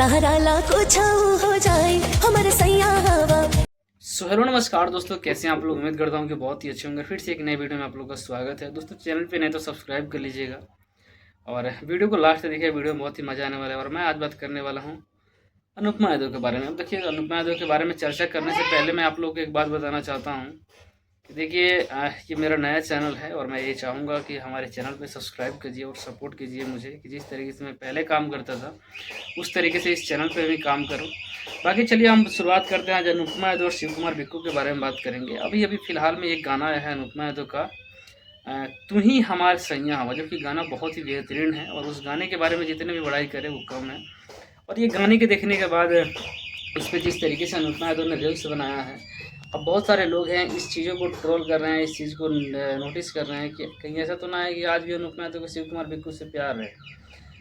तारा लाखों छाऊ हो जाए हमारे सैया हवा। सो हेलो नमस्कार दोस्तों, कैसे हैं आप लोग। उम्मीद करता हूँ कि बहुत ही अच्छे होंगे। फिर से एक नए वीडियो में आप लोग का स्वागत है। दोस्तों चैनल पे नहीं तो सब्सक्राइब कर लीजिएगा और वीडियो को लास्ट तक देखिए। वीडियो में बहुत ही मजा आने वाला है और मैं आज बात करने वाला हूँ अनुपमा यादव के बारे में। अब देखिए, अनुपमा यादव के बारे में चर्चा करने से पहले मैं आप लोग को एक बात बताना चाहता हूँ कि देखिए, ये मेरा नया चैनल है और मैं ये चाहूँगा कि हमारे चैनल पे सब्सक्राइब कीजिए और सपोर्ट कीजिए मुझे, कि जिस तरीके से मैं पहले काम करता था उस तरीके से इस चैनल पे भी काम करूँ। बाकी चलिए हम शुरुआत करते हैं। आज अनुपमा यादव और शिव कुमार बिक्कू के बारे में बात करेंगे। अभी अभी फिलहाल में एक गाना आया है अनुपमा यादव का, तू ही हमारे सैया हवा, जो कि गाना बहुत ही बेहतरीन है और उस गाने के बारे में जितने भी बड़ाई करें वो कम है। और ये गाने के देखने के बाद उस पर जिस तरीके से अनुपमा यादव ने रील्स बनाया है, अब बहुत सारे लोग हैं इस चीज़ों को ट्रोल कर रहे हैं, इस चीज़ को नोटिस कर रहे हैं कि कहीं ऐसा तो ना है कि आज भी अनुपमा यादव को शिव कुमार बिक्कू से प्यार है।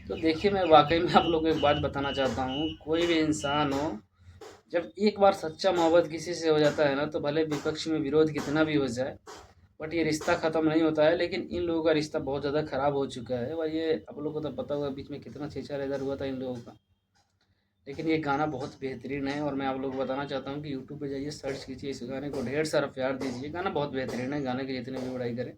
तो देखिए, मैं वाकई में आप लोग को एक बात बताना चाहता हूँ, कोई भी इंसान हो, जब एक बार सच्चा मोहब्बत किसी से हो जाता है ना, तो भले विपक्ष में विरोध कितना भी हो जाए, बट ये रिश्ता ख़त्म नहीं होता है। लेकिन इन लोगों का रिश्ता बहुत ज़्यादा ख़राब हो चुका है और ये आप लोगों को तो पता होगा बीच में कितना छेछा इधर हुआ था इन लोगों का। लेकिन ये गाना बहुत बेहतरीन है और मैं आप लोगों को बताना चाहता हूँ कि यूट्यूब पे जाइए, सर्च कीजिए, इस गाने को ढेर सारा प्यार दीजिए। गाना बहुत बेहतरीन है, गाने की जितनी भी बड़ाई करें।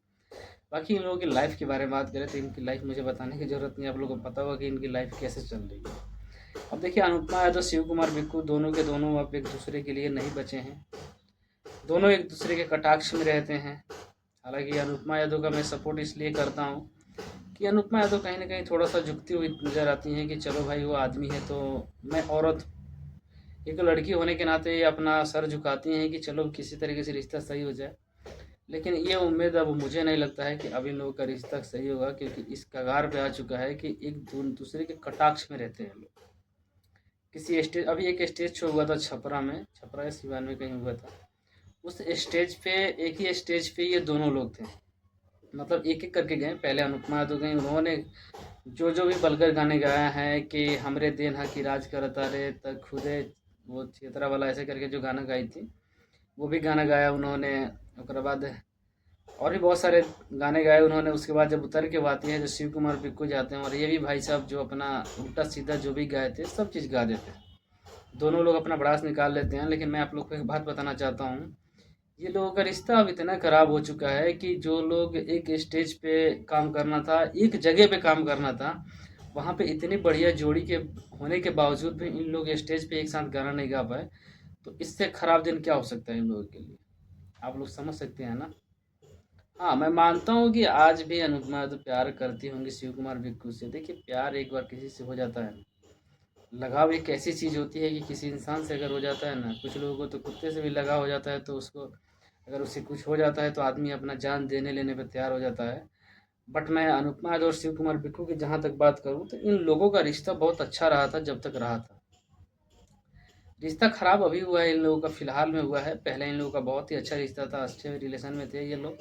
बाकी इन लोगों की लाइफ के बारे में बात करें तो इनकी लाइफ मुझे बताने की ज़रूरत नहीं है, आप लोगों को पता होगा कि इनकी लाइफ कैसे चल रही है। अब देखिए, अनुपमा यादव शिव कुमार बिक्कू दोनों के दोनों अब एक दूसरे के लिए नहीं बचे हैं। दोनों एक दूसरे के कटाक्ष में रहते हैं। हालांकि अनुपमा यादव का मैं सपोर्ट इसलिए करता हूँ कि अनुपमा यादव कहीं ना कहीं थोड़ा सा झुकती हुई नज़र आती हैं कि चलो भाई वो आदमी है तो मैं औरत, एक लड़की होने के नाते ये अपना सर झुकाती हैं कि चलो किसी तरीके से रिश्ता सही हो जाए। लेकिन ये उम्मीद अब मुझे नहीं लगता है कि अब इन लोगों का रिश्ता सही होगा, क्योंकि इस कगार पे आ चुका है कि एक दूसरे के कटाक्ष में रहते हैं लोग। किसी स्टेज, अभी एक स्टेज शो हुआ था छपरा में, छपरा या सिवान में कहीं हुआ था। उस स्टेज पे, एक ही स्टेज पे ये दोनों लोग थे, मतलब एक एक करके गए। पहले अनुपमा यादव गई, उन्होंने जो जो भी बलकर गाने गाया है कि हमरे देन हा की राज करता रे तक खुदे, वो छेतरा वाला ऐसे करके जो गाना गाई थी वो भी गाना गाया उन्होंने। उसके बाद और भी बहुत सारे गाने गाए उन्होंने। उसके बाद जब उतर के बात है जो शिव कुमार बिक्कू जाते हैं, और ये भी भाई साहब जो अपना उल्टा सीधा जो भी गाए थे सब चीज़ गा देते हैं। दोनों लोग अपना भड़ास निकाल लेते हैं। लेकिन मैं आप लोग को एक बात बताना चाहता हूँ, ये लोगों का रिश्ता अब इतना खराब हो चुका है कि जो लोग एक स्टेज पे काम करना था, एक जगह पे काम करना था, वहाँ पे इतनी बढ़िया जोड़ी के होने के बावजूद भी इन लोग स्टेज पे एक साथ गाना नहीं गा पाए। तो इससे खराब दिन क्या हो सकता है इन लोगों के लिए, आप लोग समझ सकते हैं ना। हाँ, मैं मानता हूँ कि आज भी अनुपमा तो प्यार करती होंगी शिव कुमार बिक्कू से। देखिए, प्यार एक बार किसी से हो जाता है, लगाव एक ऐसी चीज़ होती है कि किसी इंसान से अगर हो जाता है ना, कुछ लोगों को तो कुत्ते से भी लगाव हो जाता है, तो उसको अगर उससे कुछ हो जाता है तो आदमी अपना जान देने लेने पर तैयार हो जाता है। बट मैं अनुपमा यादव और शिव कुमार बिक्कू की जहाँ तक बात करूँ तो इन लोगों का रिश्ता बहुत अच्छा रहा था जब तक रहा था। रिश्ता खराब अभी हुआ है इन लोगों का, फिलहाल में हुआ है। पहले इन लोगों का बहुत ही अच्छा रिश्ता था, अच्छे रिलेशन में थे ये लोग।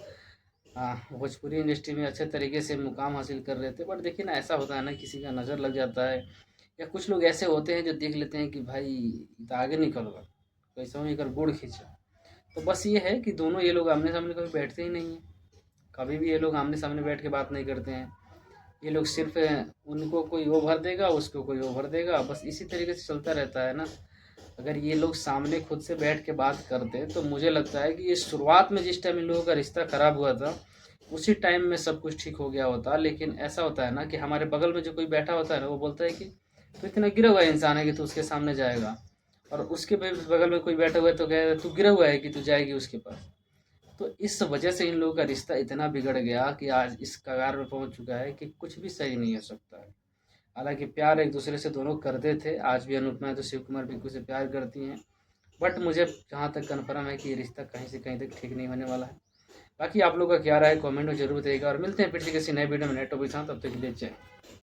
भोजपुरी इंडस्ट्री में अच्छे तरीके से मुकाम हासिल कर रहे थे। बट देखिए ना, ऐसा होता है ना, किसी का नज़र लग जाता है या कुछ लोग ऐसे होते हैं जो देख लेते हैं कि भाई ये तो आगे निकल गया, कैसा ही कर गुड़ खींचा। तो बस ये है कि दोनों ये लोग आमने सामने कभी बैठते ही नहीं हैं। कभी भी ये लोग आमने सामने बैठ के बात नहीं करते हैं। ये लोग सिर्फ उनको कोई वो भर देगा, उसको कोई वो भर देगा, बस इसी तरीके से चलता रहता है ना। अगर ये लोग सामने खुद से बैठ के बात करते तो मुझे लगता है कि ये शुरुआत में जिस टाइम इन लोगों का रिश्ता खराब हुआ था उसी टाइम में सब कुछ ठीक हो गया होता। लेकिन ऐसा होता है ना कि हमारे बगल में जो कोई बैठा होता है ना, वो बोलता है कि तू इतना गिरा हुआ इंसान है कि तू उसके सामने जाएगा, और उसके बगल में कोई बैठा हुआ है तो कह तू गिरा हुआ है कि तू जाएगी उसके पास। तो इस वजह से इन लोगों का रिश्ता इतना बिगड़ गया कि आज इस कगार में पहुंच चुका है कि कुछ भी सही नहीं हो सकता है। हालांकि प्यार एक दूसरे से दोनों करते थे, आज भी अनुपमा तो शिव कुमार बिल्कुल से प्यार करती हैं। बट मुझे जहाँ तक कन्फर्म है कि ये रिश्ता कहीं से कहीं तक ठीक नहीं होने वाला है। बाकी आप लोग का क्या राय है कमेंट में जरूर बताइएगा, और मिलते हैं फिर से किसी नए वीडियो में नए टॉपिक के साथ। तब तक के लिए जय।